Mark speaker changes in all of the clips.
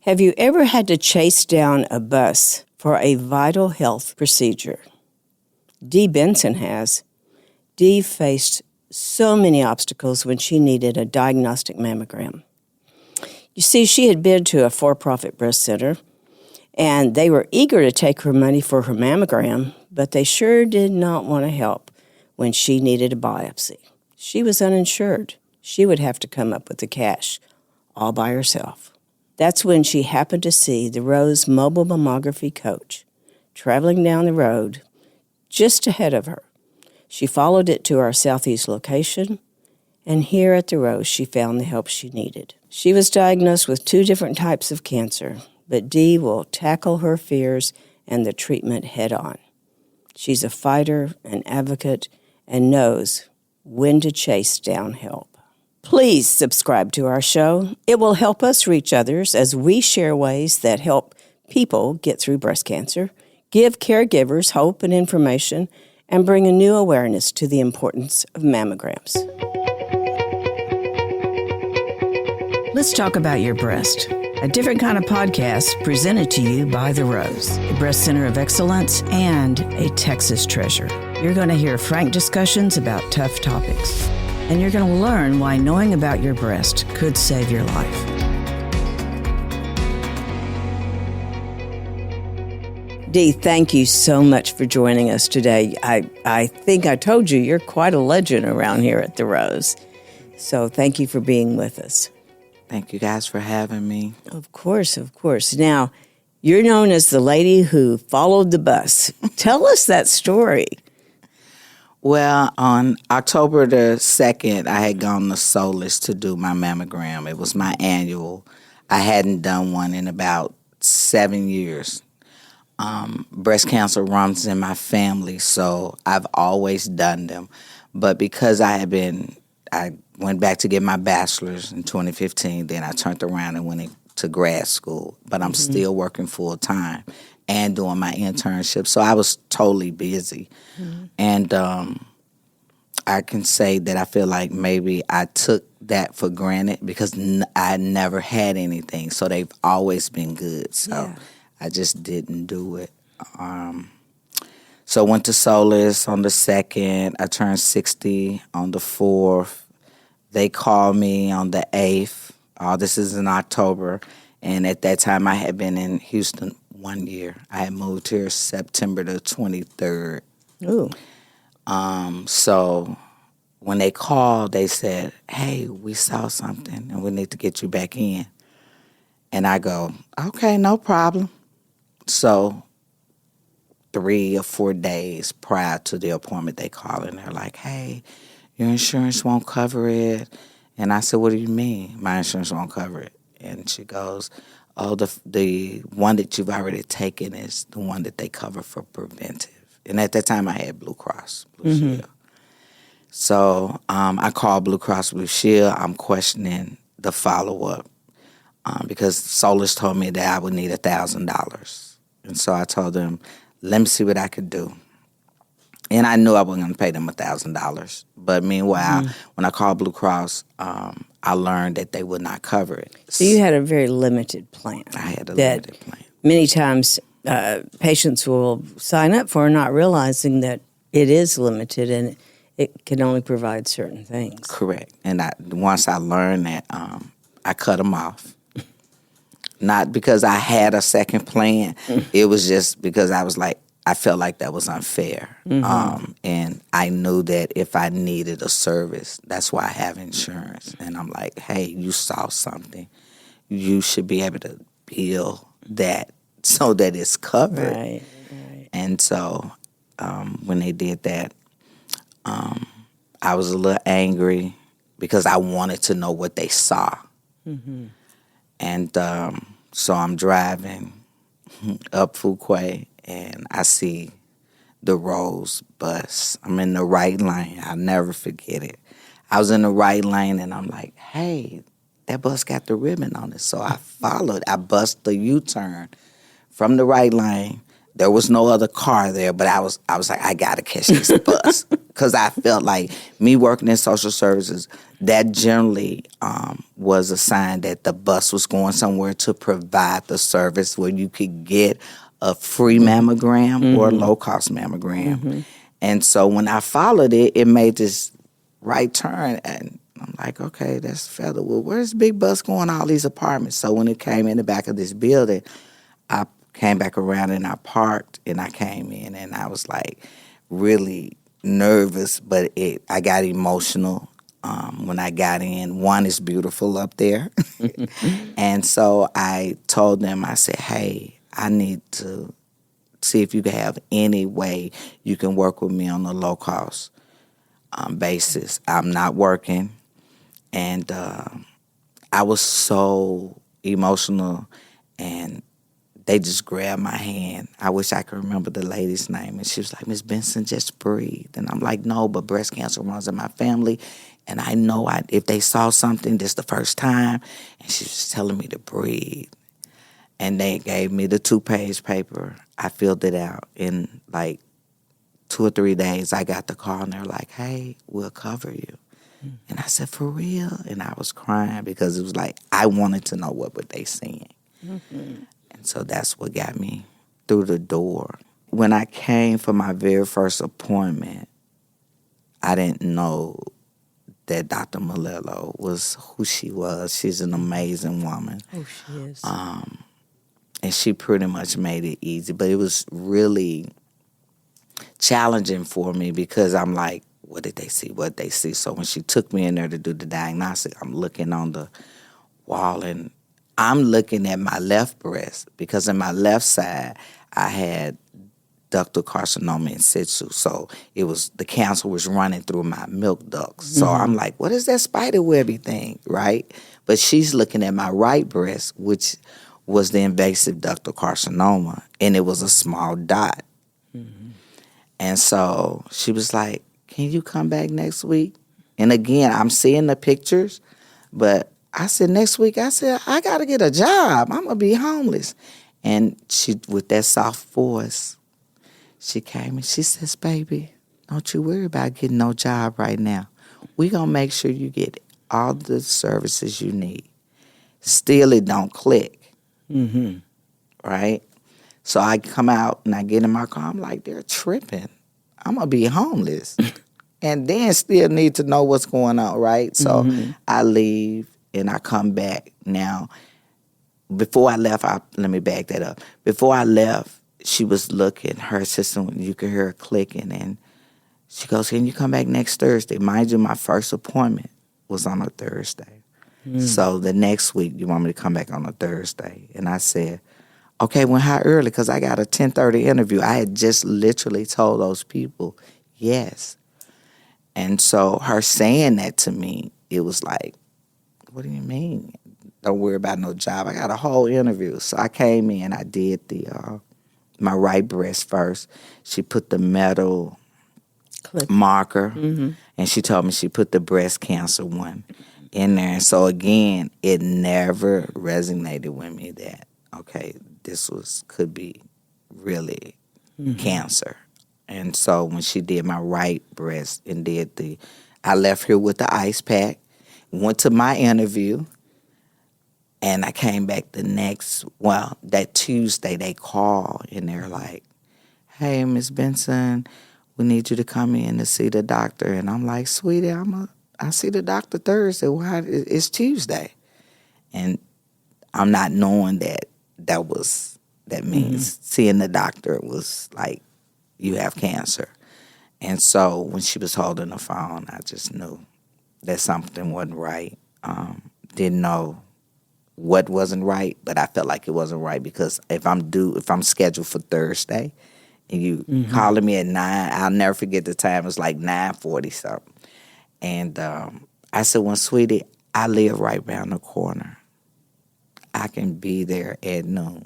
Speaker 1: Have you ever had to chase down a bus for a vital health procedure? Dee Benson has. Dee faced so many obstacles when she needed a diagnostic mammogram. You see, she had been to a for-profit breast center, and they were eager to take her money for her mammogram, but they sure did not want to help when she needed a biopsy. She was uninsured. She would have to come up with the cash all by herself. That's when she happened to see the Rose mobile mammography coach traveling down the road just ahead of her. She followed it to our southeast location, and here at the Rose, she found the help she needed. She was diagnosed with 2 different types of cancer, but Dee will tackle her fears and the treatment head on. She's a fighter, an advocate, and knows when to chase down help. Please subscribe to our show. It will help us reach others as we share ways that help people get through breast cancer, give caregivers hope and information, and bring a new awareness to the importance of mammograms. Let's talk about your breast. A different kind of podcast presented to you by The Rose, a breast center of excellence and a Texas treasure. You're going to hear frank discussions about tough topics, and you're going to learn why knowing about your breast could save your life. Dee, thank you so much for joining us today. I think I told you you're quite a legend around here at The Rose, so thank you for being with us.
Speaker 2: Thank you guys for having me.
Speaker 1: Of course, of course. Now, you're known as the lady who followed the bus. Tell us that story.
Speaker 2: Well, on October the 2nd, I had gone to Solace to do my mammogram. It was my annual. I hadn't done one in about 7 years. Breast cancer runs in my family, so I've always done them. But because I went back to get my bachelor's in 2015. Then I turned around and went to grad school. But I'm still working full time and doing my internship. So I was totally busy. And I can say that I feel like maybe I took that for granted because I never had anything. So they've always been good. So I just didn't do it. So went to Solace on the 2nd. I turned 60 on the 4th. They called me on the 8th. This is in October. And at that time, I had been in Houston 1 year. I had moved here September the 23rd.
Speaker 1: Ooh.
Speaker 2: So when they called, they said, hey, we saw something, and we need to get you back in. And I go, okay, no problem. So 3 or 4 days prior to the appointment, they call, and they're like, hey, your insurance won't cover it. And I said, what do you mean my insurance won't cover it? And she goes, oh, the one that you've already taken is the one that they cover for preventive. And at that time, I had Blue Cross Blue Shield. So I called Blue Cross Blue Shield. I'm questioning the follow-up because Solace told me that I would need $1,000. And so I told them, let me see what I could do. And I knew I wasn't going to pay them $1,000. But meanwhile, when I called Blue Cross, I learned that they would not cover it.
Speaker 1: So you had a very limited plan.
Speaker 2: I had a limited plan.
Speaker 1: Many times patients will sign up for, not realizing that it is limited and it can only provide certain things.
Speaker 2: Correct. And once I learned that, I cut them off. Not because I had a second plan. It was just because I felt like that was unfair. And I knew that if I needed a service, that's why I have insurance. And I'm like, hey, you saw something. You should be able to bill that so that it's covered.
Speaker 1: Right.
Speaker 2: And so when they did that, I was a little angry because I wanted to know what they saw. And so I'm driving up Fuquay, and I see the Rose bus. I'm in the right lane. I'll never forget it. I was in the right lane, and I'm like, hey, that bus got the ribbon on it. So I followed. I bust the U-turn from the right lane There was no other car there, but I was like, I gotta catch this bus because I felt like me working in social services, that generally was a sign that the bus was going somewhere to provide the service where you could get a free mammogram or a low-cost mammogram. And so when I followed it, it made this right turn, and I'm like, okay, that's Featherwood. Where's the big bus going? All these apartments. So when it came in the back of this building, I came back around and I parked and I came in and I was like really nervous, but I got emotional when I got in. One is beautiful up there. And so I told them, I said, hey, I need to see if you can have any way you can work with me on a low cost basis. I'm not working. And I was so emotional, and they just grabbed my hand. I wish I could remember the lady's name. And she was like, Miss Benson, just breathe. And I'm like, no, but breast cancer runs in my family. And I know if they saw something, this is the first time. And she was telling me to breathe. And they gave me the 2-page paper. I filled it out. In like 2 or 3 days, I got the call, and they're like, hey, we'll cover you. And I said, for real? And I was crying because it was like, I wanted to know what were they saying. And so that's what got me through the door. When I came for my very first appointment, I didn't know that Dr. Malello was who she was. She's an amazing woman.
Speaker 1: Oh, she is.
Speaker 2: And she pretty much made it easy. But it was really challenging for me because I'm like, what did they see? What did they see? So when she took me in there to do the diagnostic, I'm looking on the wall and I'm looking at my left breast because in my left side, I had ductal carcinoma in situ. So it was, the cancer was running through my milk ducts. So I'm like, what is that spider webby thing, right? But she's looking at my right breast, which was the invasive ductal carcinoma, and it was a small dot. And so she was like, can you come back next week? And again, I'm seeing the pictures, but I said, next week, I said, I got to get a job. I'm going to be homeless. And she, with that soft voice, she came and she says, baby, don't you worry about getting no job right now. We're going to make sure you get all the services you need. Still, it don't click. Right? So I come out and I get in my car. I'm like, they're tripping. I'm going to be homeless. And then still need to know what's going on, right? So I leave and I come back. Now, before I left, let me back that up. Before I left, she was looking, her assistant, you could hear her clicking, and she goes, can you come back next Thursday? Mind you, my first appointment was on a Thursday. So the next week, you want me to come back on a Thursday? And I said, okay, well, how early? Because I got a 10:30 interview. I had just literally told those people, yes. And so her saying that to me, it was like, what do you mean? Don't worry about no job. I got a whole interview. So I came in, I did my right breast first. She put the metal marker, and she told me she put the breast cancer one in there. And so again, it never resonated with me that, okay, this could be really cancer. And so when she did my right breast and I left here with the ice pack, went to my interview, and I came back that Tuesday they called and they're like, hey, Miss Benson, we need you to come in to see the doctor. And I'm like, sweetie, I see the doctor Thursday. Why? It's Tuesday. And I'm not knowing that means seeing the doctor was like, you have cancer. And so when she was holding the phone, I just knew that something wasn't right. Didn't know what wasn't right, but I felt like it wasn't right because if I'm scheduled for Thursday and you calling me at 9, I'll never forget the time. It was like 9:40 something. And I said, well, sweetie, I live right around the corner. I can be there at noon.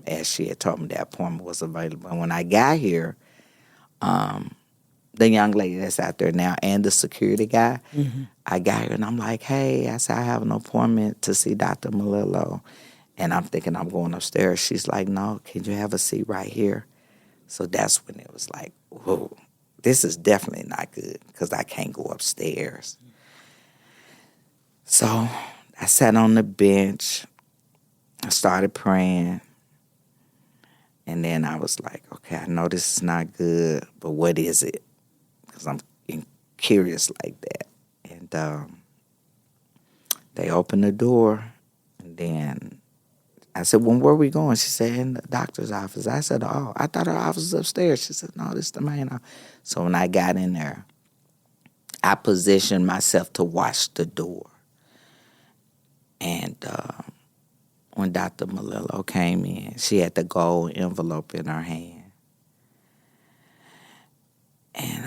Speaker 2: As she had told me that appointment was available. And when I got here, the young lady that's out there now and the security guy, I got here and I'm like, hey, I said, I have an appointment to see Dr. Malillo. And I'm thinking I'm going upstairs. She's like, no, can you have a seat right here? So that's when it was like, whoa, this is definitely not good because I can't go upstairs. So I sat on the bench. I started praying. And then I was like, okay, I know this is not good, but what is it? Because I'm curious like that. And they opened the door. And then I said, well, where are we going? She said, in the doctor's office. I said, oh, I thought her office was upstairs. She said, no, this is the main office. So when I got in there, I positioned myself to watch the door. And when Dr. Malillo came in, she had the gold envelope in her hand. And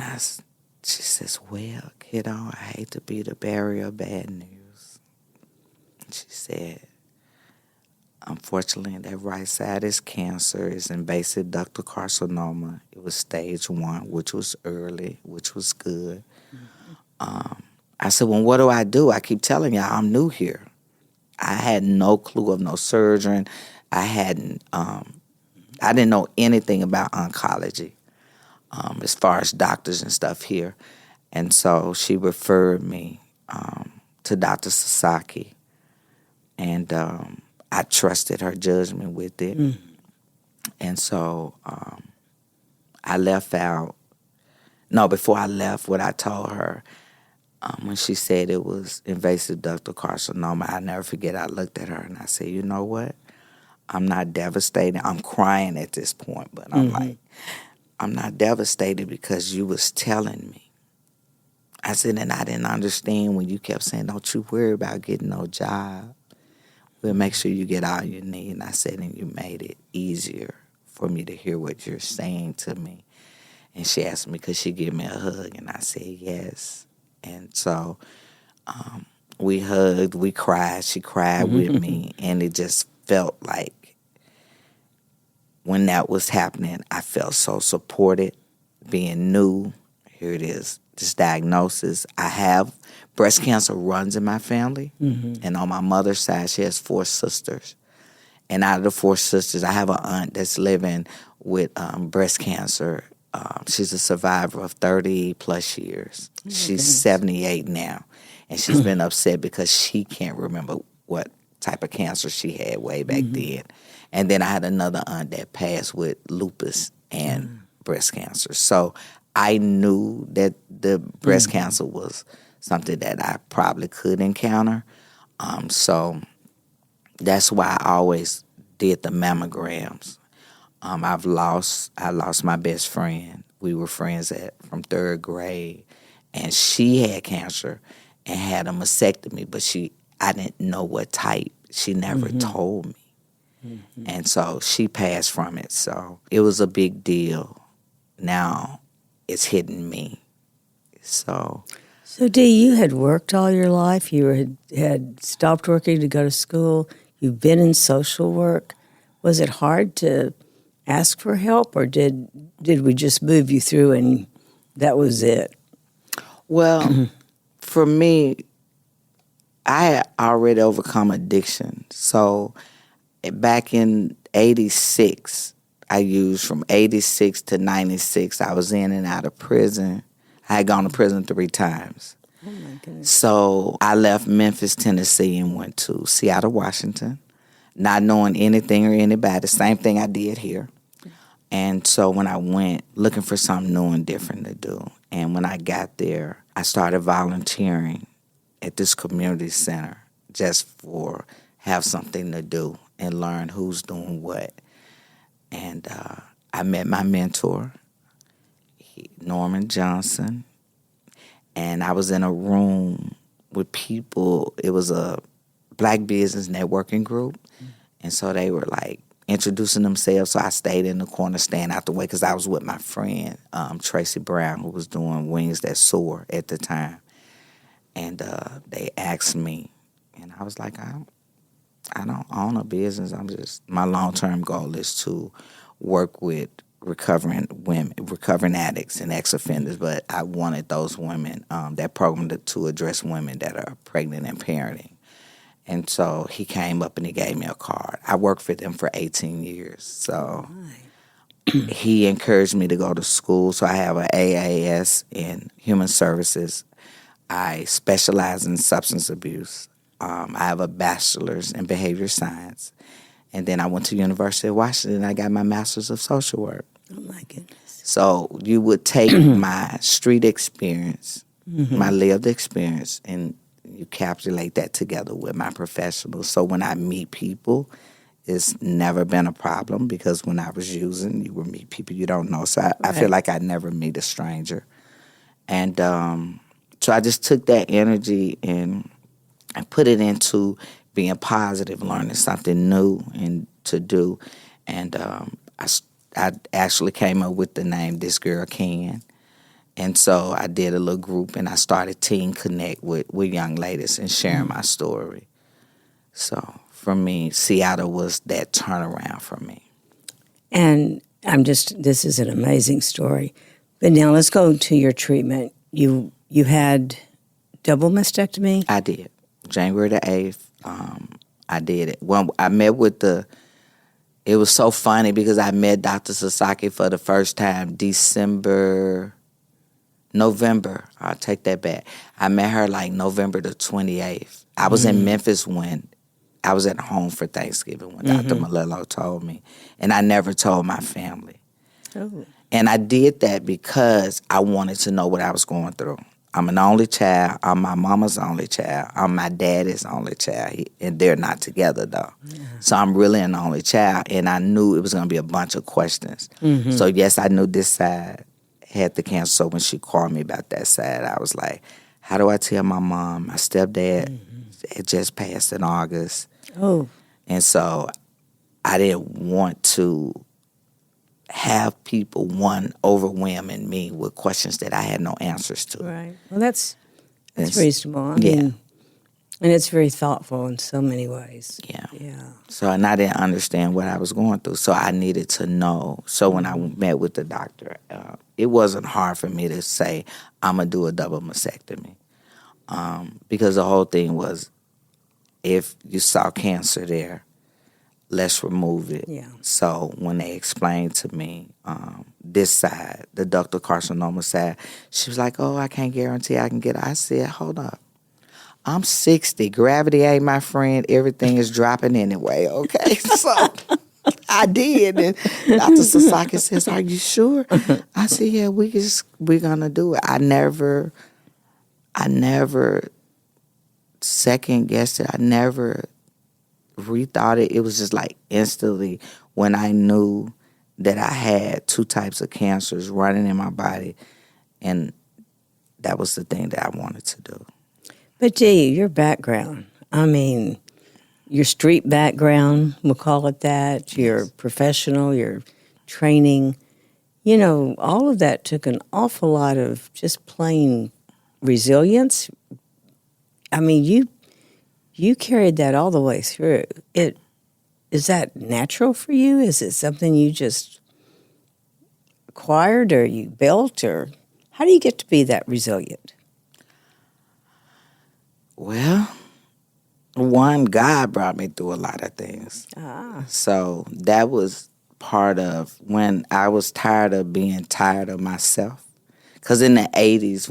Speaker 2: she says, well, kiddo, I hate to be the bearer of bad news. She said, unfortunately, that right side is cancer. It's invasive ductal carcinoma. It was stage 1, which was early, which was good. I said, well, what do? I keep telling y'all I'm new here. I had no clue of no surgeon. I didn't know anything about oncology as far as doctors and stuff here. And so she referred me to Dr. Sasaki. And I trusted her judgment with it. Mm. And so I left out. No, before I left, what I told her, when she said it was invasive ductal carcinoma, I'll never forget, I looked at her and I said, you know what? I'm not devastated. I'm crying at this point, but I'm like, I'm not devastated because you was telling me. I said, and I didn't understand when you kept saying, don't you worry about getting no job. We'll make sure you get all you need. And I said, and you made it easier for me to hear what you're saying to me. And she asked me, could she give me a hug? And I said, yes. And so we hugged, we cried, she cried with me, and it just felt like when that was happening, I felt so supported, being new. Here it is, this diagnosis. I have breast cancer runs in my family, and on my mother's side, she has 4 sisters. And out of the 4 sisters, I have an aunt that's living with breast cancer. She's a survivor of 30-plus years. Oh, she's goodness. 78 now, and she's been upset because she can't remember what type of cancer she had way back then. And then I had another aunt that passed with lupus and breast cancer. So I knew that the breast cancer was something that I probably could encounter. So that's why I always did the mammograms. I lost my best friend. We were friends from 3rd grade, and she had cancer and had a mastectomy, but I didn't know what type. She never told me. And so she passed from it. So it was a big deal. Now it's hitting me. So
Speaker 1: Dee, you had worked all your life. You had stopped working to go to school. You've been in social work. Was it hard to ask for help, or did we just move you through and that was it?
Speaker 2: Well, for me, I had already overcome addiction. So back in 86, I used from 86 to 96, I was in and out of prison. I had gone to prison 3 times. Oh, my goodness. So I left Memphis, Tennessee, and went to Seattle, Washington, not knowing anything or anybody. Same thing I did here. And so when I went, looking for something new and different to do, and when I got there, I started volunteering at this community center just for have something to do and learn who's doing what. And I met my mentor, Norman Johnson, and I was in a room with people. It was a Black business networking group, and so they were like introducing themselves. So I stayed in the corner, staying out the way, because I was with my friend Tracy Brown, who was doing Wings That Soar at the time. And they asked me, and I was like, I don't own a business. My long-term goal is to work with recovering women, recovering addicts and ex-offenders, but I wanted those women, that program to address women that are pregnant and parenting. And so he came up and he gave me a card. I worked for them for 18 years. So he encouraged me to go to school. So I have an AAS in Human Services. I specialize in substance abuse. I have a bachelor's in behavior science. And then I went to University of Washington and I got my master's of social work.
Speaker 1: Oh, my goodness.
Speaker 2: So you would take my street experience, my lived experience, and you capsulate that together with my professional. So when I meet people, it's never been a problem because when I was using, you would meet people you don't know. So I feel like I never meet a stranger. And so I just took that energy and I put it into being positive, learning something new and to do. And I actually came up with the name This Girl Can. And so I did a little group and I started Teen Connect with young ladies and sharing my story. So for me, Seattle was that turnaround for me.
Speaker 1: And this is an amazing story. But now let's go to your treatment. You had double mastectomy?
Speaker 2: I did. January the 8th, I did it. Well, I met with it was so funny because I met Dr. Sasaki for the first time November. I'll take that back. I met her like November the 28th. I was in Memphis when I was at home for Thanksgiving when Dr. Malillo told me. And I never told my family.
Speaker 1: Oh.
Speaker 2: And I did that because I wanted to know what I was going through. I'm an only child. I'm my mama's only child. I'm my daddy's only child. And they're not together, though. Yeah. So I'm really an only child. And I knew it was going to be a bunch of questions. So, yes, I knew this side had the cancer. So when she called me about that side, I was like, how do I tell my mom? My stepdad had just passed in August.
Speaker 1: Oh.
Speaker 2: And so I didn't want to have people, overwhelming me with questions that I had no answers to.
Speaker 1: Right. Well, that's reasonable. I mean, and it's very thoughtful in so many ways.
Speaker 2: Yeah.
Speaker 1: Yeah.
Speaker 2: So, and I didn't understand what I was going through, so I needed to know. So when I met with the doctor, it wasn't hard for me to say, I'm going to do a double mastectomy. Because the whole thing was, if you saw cancer there, let's remove it.
Speaker 1: Yeah.
Speaker 2: So when they explained to me this side, the ductal carcinoma side, she was like, oh, I can't guarantee I can get it. I said, hold up. I'm 60. Gravity ain't my friend. Everything is dropping anyway, okay? So I did. And Dr. Sasaki says, are you sure? I said, yeah, we're going to do it. I never second guessed it. I never rethought it. It was just like instantly when I knew that I had two types of cancers running in my body, and that was the thing that I wanted to do.
Speaker 1: But Dee, your background, I mean, your street background, we'll call it that, your professional, your training, all of that took an awful lot of just plain resilience. I mean, you carried that all the way through. Is that natural for you? Is it something you just acquired or you built? Or how do you get to be that resilient?
Speaker 2: Well, one, God brought me through a lot of things. So that was part of when I was tired of being tired of myself. Because in the 80s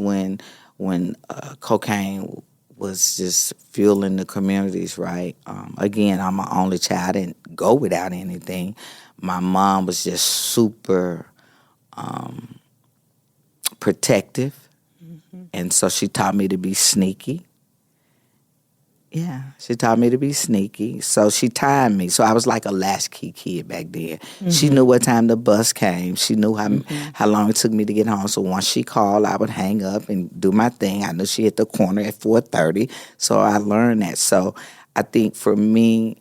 Speaker 2: when cocaine was just fueling the communities, right? Again, I'm an only child. I didn't go without anything. My mom was just super protective. And so she taught me to be sneaky. Yeah, she taught me to be sneaky. So she timed me. So I was like a latchkey kid back then. She knew what time the bus came. She knew how long it took me to get home. So once she called, I would hang up and do my thing. I knew she hit the corner at 4:30. So I learned that. So I think for me,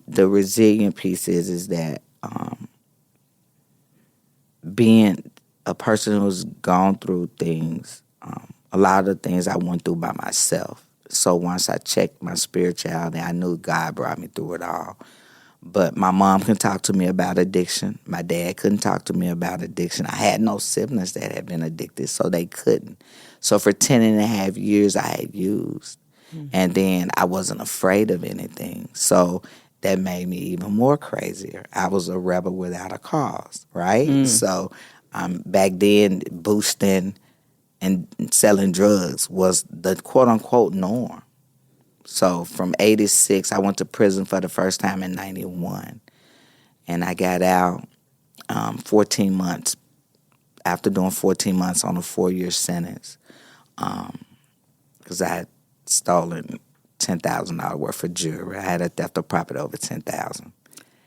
Speaker 2: the resilient piece is that being a person who's gone through things, a lot of things I went through by myself. So once I checked my spirituality, I knew God brought me through it all. But my mom couldn't talk to me about addiction. My dad couldn't talk to me about addiction. I had no siblings that had been addicted, so they couldn't. So for 10 and a half years, I had used. And then I wasn't afraid of anything. So that made me even more crazier. I was a rebel without a cause, right? So back then, boosting and selling drugs was the quote-unquote norm. So from 86, I went to prison for the first time in 91. And I got out 14 months, after doing 14 months on a 4-year sentence, because I had stolen $10,000 worth of jewelry. I had a theft of property over $10,000.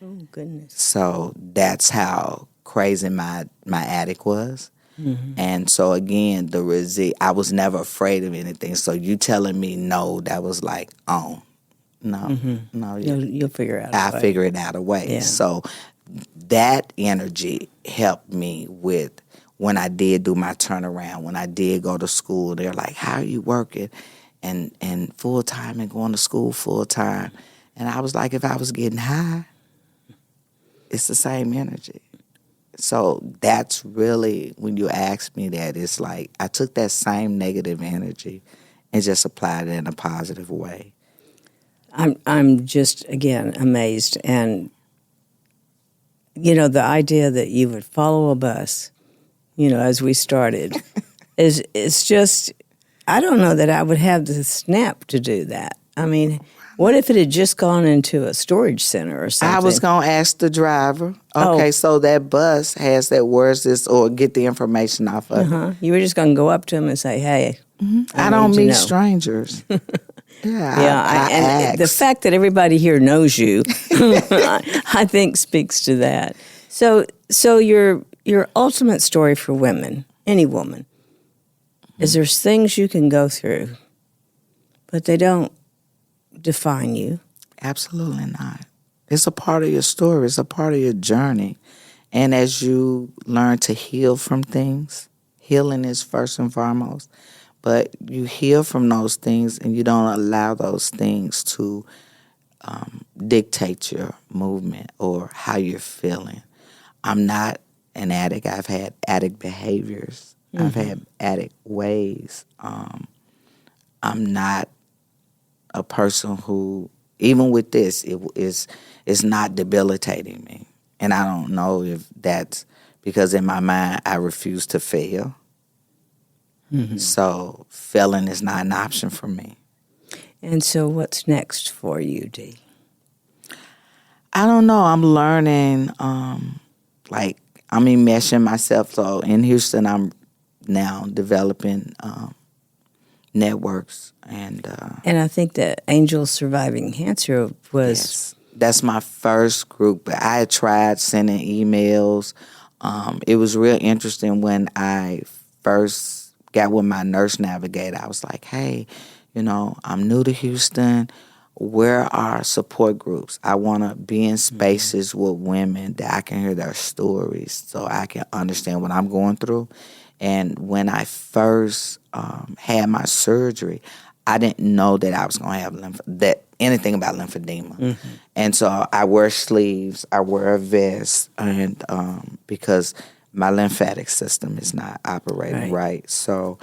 Speaker 1: Oh, goodness.
Speaker 2: So that's how crazy my attic was. And so again, I was never afraid of anything. So you telling me no, that was like, oh, no, no.
Speaker 1: You'll figure it out.
Speaker 2: I figure it out a way.
Speaker 1: Yeah.
Speaker 2: So that energy helped me with when I did do my turnaround, when I did go to school. They're like, how are you working and full-time and going to school full-time? And I was like, if I was getting high, it's the same energy. So that's really, when you ask me that, it's like I took that same negative energy and just applied it in a positive way.
Speaker 1: I'm just, again, amazed. And, the idea that you would follow a bus, as we started, is just, I don't know that I would have the snap to do that. I mean, what if it had just gone into a storage center or something?
Speaker 2: I was going to ask the driver, okay, so that bus has that, where's this, or get the information off of it.
Speaker 1: You were just going to go up to him and say, hey,
Speaker 2: I don't meet strangers. Yeah,
Speaker 1: and the fact that everybody here knows you, I think speaks to that. So your ultimate story for women, any woman, is there's things you can go through, but they don't define you.
Speaker 2: Absolutely not. It's a part of your story. It's a part of your journey. And as you learn to heal from things, healing is first and foremost, but you heal from those things and you don't allow those things to dictate your movement or how you're feeling. I'm not an addict. I've had addict behaviors. I've had addict ways. I'm not a person who, even with this, it's not debilitating me. And I don't know if that's because in my mind I refuse to fail. So failing is not an option for me.
Speaker 1: And so what's next for you, Dee?
Speaker 2: I don't know. I'm learning, I'm enmeshing myself. So in Houston, I'm now developing networks. And
Speaker 1: I think that Angels Surviving Cancer was...
Speaker 2: Yes, that's my first group. But I had tried sending emails. It was real interesting when I first got with my nurse navigator. I was like, hey, I'm new to Houston. Where are support groups? I want to be in spaces with women that I can hear their stories so I can understand what I'm going through. And when I first had my surgery, I didn't know that I was going to have anything about lymphedema. And so I wear sleeves, I wear a vest, and because my lymphatic system is not operating right. So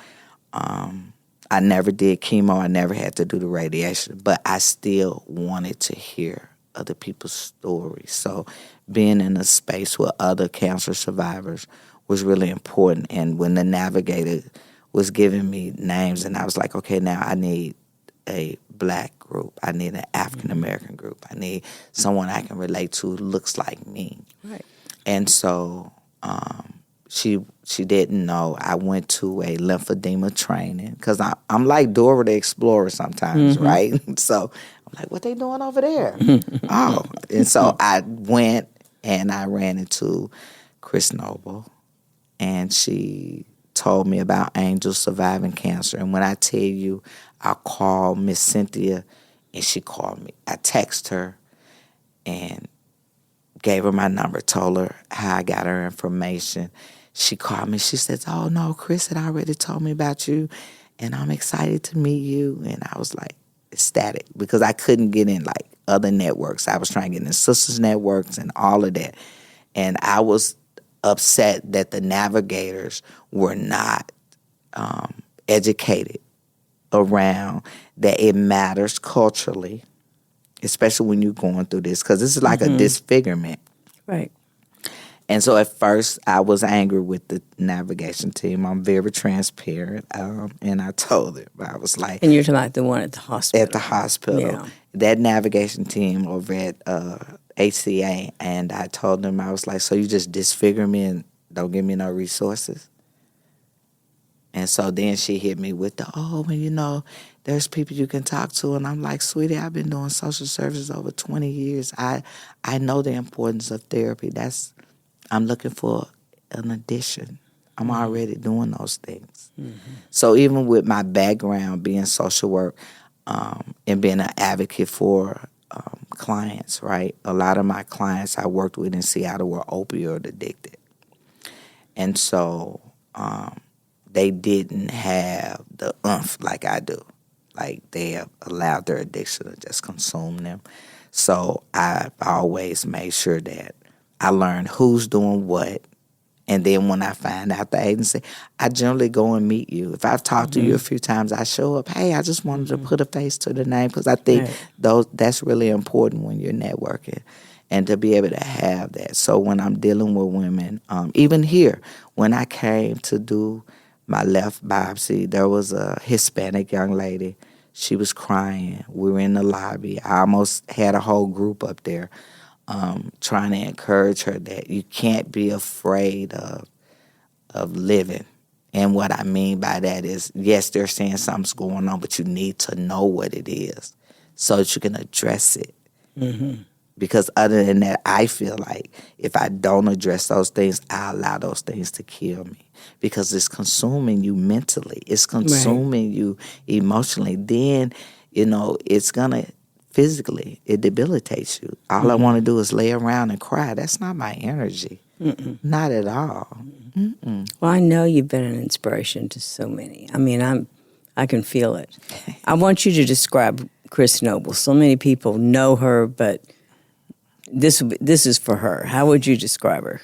Speaker 2: I never did chemo. I never had to do the radiation, but I still wanted to hear other people's stories. So being in a space with other cancer survivors was really important. And when the navigator was giving me names, and I was like, okay, now I need a Black group. I need an African-American group. I need someone I can relate to who looks like me.
Speaker 1: Right.
Speaker 2: And so she didn't know I went to a lymphedema training because I'm like Dora the Explorer sometimes, right? So I'm like, what they doing over there? And so I went and I ran into Chris Noble, and she told me about Angels Surviving Cancer. And when I tell you, I called Miss Cynthia, and she called me. I texted her and gave her my number, told her how I got her information. She called me. She says, oh, no, Chris had already told me about you, and I'm excited to meet you. And I was like ecstatic because I couldn't get in like other networks. I was trying to get in sisters networks and all of that. And I was upset that the navigators were not educated around that it matters culturally, especially when you're going through this, because this is like a disfigurement.
Speaker 1: Right.
Speaker 2: And so at first, I was angry with the navigation team. I'm very transparent, and I told them, I was like,
Speaker 1: And you're talking about the one at the hospital.
Speaker 2: at the hospital,
Speaker 1: Yeah.
Speaker 2: that navigation team over at HCA, and I told them, I was like, so you just disfigure me and don't give me no resources? And so then she hit me with there's people you can talk to. And I'm like, sweetie, I've been doing social services over 20 years. I know the importance of therapy. I'm looking for an addition. I'm already doing those things. So even with my background being social work and being an advocate for clients, right? A lot of my clients I worked with in Seattle were opioid addicted. And so they didn't have the oomph like I do. Like they have allowed their addiction to just consume them. So I've always made sure that I learn who's doing what. And then when I find out the agency, I generally go and meet you. If I've talked to you a few times, I show up. Hey, I just wanted to put a face to the name because I think that's really important when you're networking and to be able to have that. So when I'm dealing with women, even here, when I came to do my left biopsy, there was a Hispanic young lady. She was crying. We were in the lobby. I almost had a whole group up there. Trying to encourage her that you can't be afraid of living. And what I mean by that is, yes, they're saying something's going on, but you need to know what it is so that you can address it. Because other than that, I feel like if I don't address those things, I allow those things to kill me because it's consuming you mentally. It's consuming you emotionally. Then, it's going to physically, it debilitates you. All I want to do is lay around and cry. That's not my energy. Not at all.
Speaker 1: Well, I know you've been an inspiration to so many. I mean, I can feel it. I want you to describe Chris Noble. So many people know her, but this is for her. How would you describe her?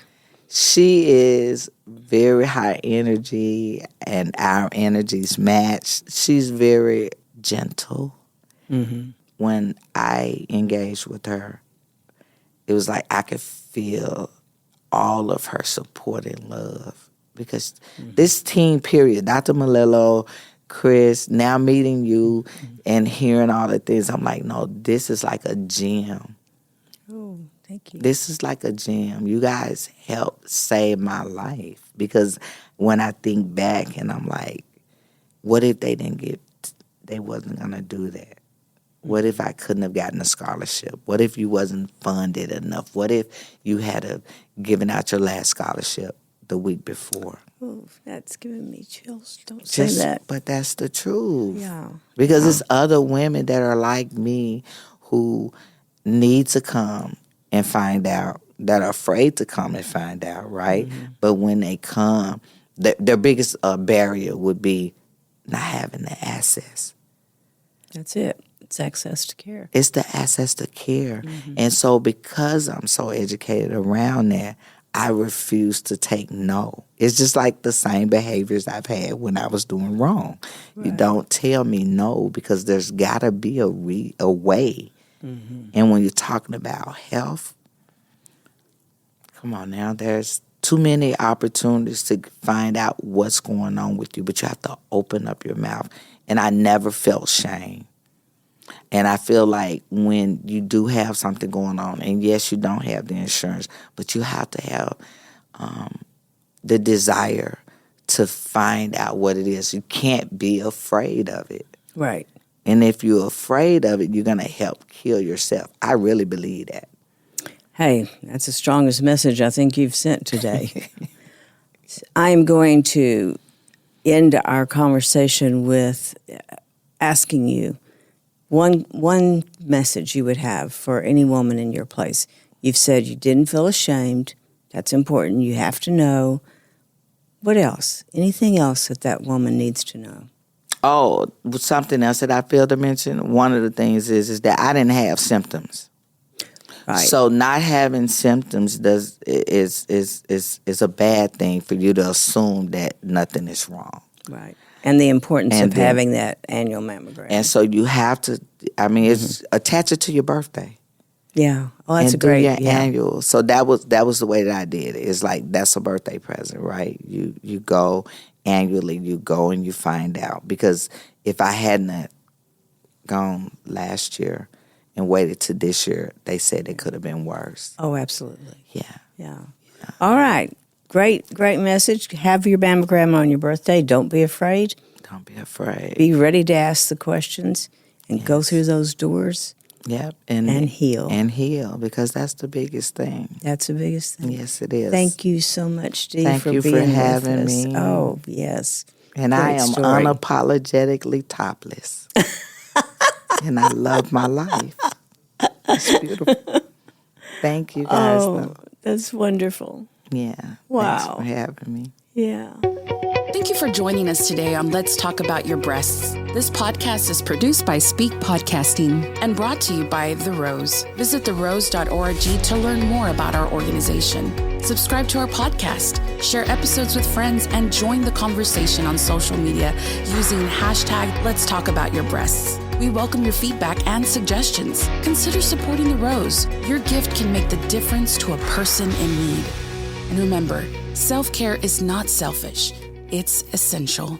Speaker 2: She is very high energy, and our energies match. She's very gentle. When I engaged with her, it was like I could feel all of her support and love. Because this team period, Dr. Malillo, Chris, now meeting you and hearing all the things, I'm like, no, this is like a gem.
Speaker 1: Oh, thank you.
Speaker 2: This is like a gem. You guys helped save my life. Because when I think back and I'm like, what if they wasn't going to do that? What if I couldn't have gotten a scholarship? What if you wasn't funded enough? What if you had given out your last scholarship the week before?
Speaker 1: Oh, that's giving me chills. Don't say that.
Speaker 2: But that's the truth.
Speaker 1: Yeah.
Speaker 2: Because it's other women that are like me who need to come and find out, that are afraid to come and find out, right? But when they come, their biggest barrier would be not having the access.
Speaker 1: That's it. It's access to care.
Speaker 2: It's the access to care. And so because I'm so educated around that, I refuse to take no. It's just like the same behaviors I've had when I was doing wrong. Right. You don't tell me no because there's got to be a way. And when you're talking about health, come on now, there's too many opportunities to find out what's going on with you, but you have to open up your mouth. And I never felt shame. And I feel like when you do have something going on, and yes, you don't have the insurance, but you have to have the desire to find out what it is. You can't be afraid of it.
Speaker 1: Right.
Speaker 2: And if you're afraid of it, you're going to help kill yourself. I really believe that.
Speaker 1: Hey, that's the strongest message I think you've sent today. I'm going to end our conversation with asking you one message you would have for any woman in your place. You've said you didn't feel ashamed. That's important. You have to know. What else? Anything else that woman needs to know?
Speaker 2: Oh, something else that I failed to mention. One of the things is that I didn't have symptoms. Right. So not having symptoms is a bad thing for you to assume that nothing is wrong.
Speaker 1: Right. And the importance
Speaker 2: And
Speaker 1: of
Speaker 2: then-
Speaker 1: having that annual mammogram.
Speaker 2: And so you have to, it's attach it to your birthday.
Speaker 1: Yeah. Oh, that's
Speaker 2: and
Speaker 1: a great,
Speaker 2: do your annual. So that was the way that I did it. It's like, that's a birthday present, right? You go annually, you go and you find out. Because if I hadn't gone last year and waited to this year, they said it could have been worse.
Speaker 1: Oh, absolutely.
Speaker 2: Yeah.
Speaker 1: Yeah. All right. Great message. Have your mammogram on your birthday. Don't be afraid.
Speaker 2: Don't be afraid.
Speaker 1: Be ready to ask the questions and go through those doors.
Speaker 2: Yep.
Speaker 1: And heal.
Speaker 2: And heal, because that's the biggest thing.
Speaker 1: That's the biggest thing.
Speaker 2: Yes, it is.
Speaker 1: Thank you so much, Dee,
Speaker 2: Thank
Speaker 1: for
Speaker 2: you
Speaker 1: being
Speaker 2: for having
Speaker 1: with us.
Speaker 2: me.
Speaker 1: Oh, yes.
Speaker 2: And I
Speaker 1: Great
Speaker 2: am
Speaker 1: story.
Speaker 2: unapologetically topless. And I love my life. It's beautiful. Thank you guys.
Speaker 1: Oh, that's wonderful.
Speaker 2: Yeah.
Speaker 1: Wow.
Speaker 2: Thanks for having me.
Speaker 1: Yeah.
Speaker 3: Thank you for joining us today on Let's Talk About Your Breasts. This podcast is produced by Speak Podcasting and brought to you by The Rose. Visit therose.org to learn more about our organization. Subscribe to our podcast, share episodes with friends, and join the conversation on social media using hashtag Let's Talk About Your Breasts. We welcome your feedback and suggestions. Consider supporting The Rose. Your gift can make the difference to a person in need. And remember, self-care is not selfish. It's essential.